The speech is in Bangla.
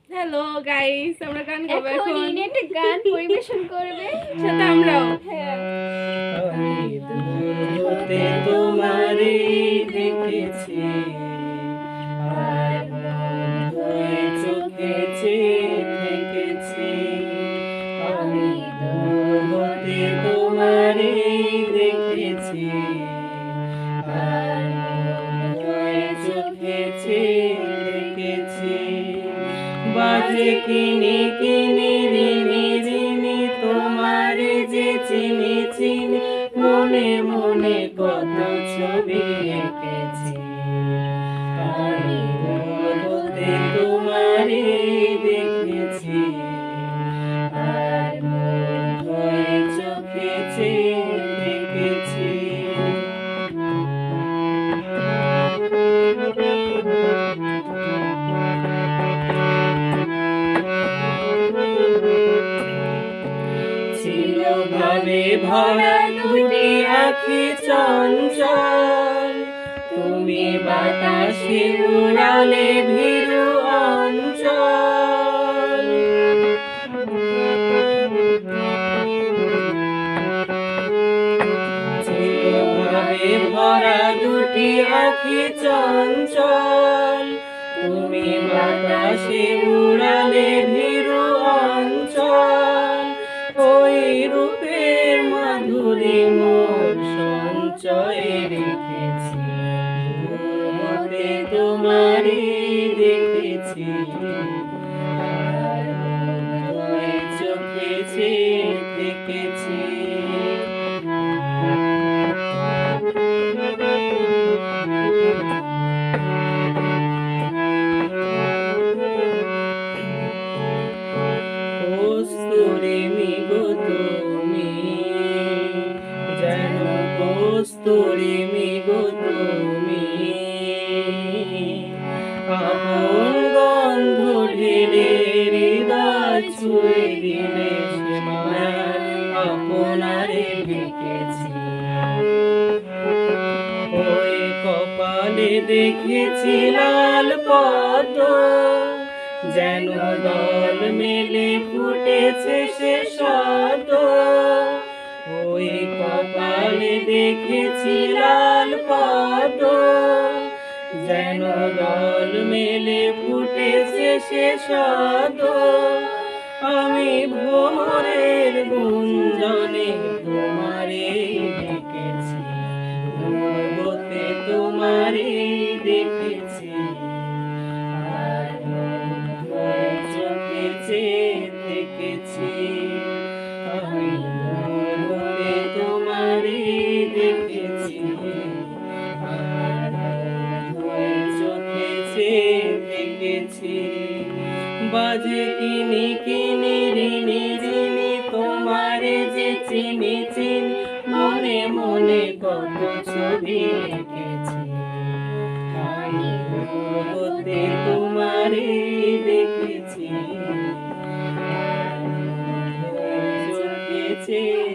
হ্যালো গাইস, আমরা গান গাবো এখন এখন। ইনি একটা গান পরিবেশন করবে। সাথে আমরাও। হ্যাঁ। আমি দূর হতে তোমারে দেখেছি, আর বন্ধ হয়ে চোখে চেয়ে থেকেছি। আমি দূর হতে তোমারে দেখেছি, আর বন্ধ হয়ে চোখে চেয়ে থেকেছি। বাজে কিনি কিনি রিনি রিনি তোমারে যে চিনি চিনি, মনে মনে কত ছবি এঁকেছি। আমি দূর হতে তোমারে দেখেছি, আর বন্ধ হয়ে চোখে চেয়ে থেকেছি। ছিল ভাবে ভরা দুটি আখি চঞ্চল, তুমি বাতাসে উড়ালে ভীরু অঞ্চল। ছিল ভাবে ভরা দুটি আখি চঞ্চল, তুমি বাতাসে উড়ালে ভীরু অঞ্চল। ওই রূপের মাধুরী মোর সঞ্চয়ে রেখেছি, দূর হতে তোমারে দেখেছি, আর বন্ধ হয়ে চোখে চেয়ে থেকেছি। কস্তুরী মিগো তুমি, যেন কস্তুরী মিগো তুমি, আপন গন্ধ ঢেলে হৃদয় ছুঁয়ে দিলে সে মায়ার আপনারে ডেকেছি। ওই কপালে দেখেছি লাল পদ্ম, যেন দল মেলে ফুটেছে সে সদ্য। ওই কপালে দেখেছি লাল পদ্ম, যেন দল মেলে ফুটেছে সে সদ্য। আমি ভোরের গুঞ্জনে তোমারে ডেকেছি, দূর হতে তোমারে দেখেছি, আর বন্ধ হয়ে চোখে চেয়ে থেকেছি। আমি দূর হতে তোমারে দেখেছি, আর বন্ধ হয়ে চোখে চেয়ে থেকেছি। বাজে কিনি কিনি রিনি রিনি তোমারে যে চিনি চিনি, মনে মনে কত ছবি এঁকেছি। আমি দূর হতে তোমারে দেখেছি, আর বন্ধ হয়ে চোখে চেয়ে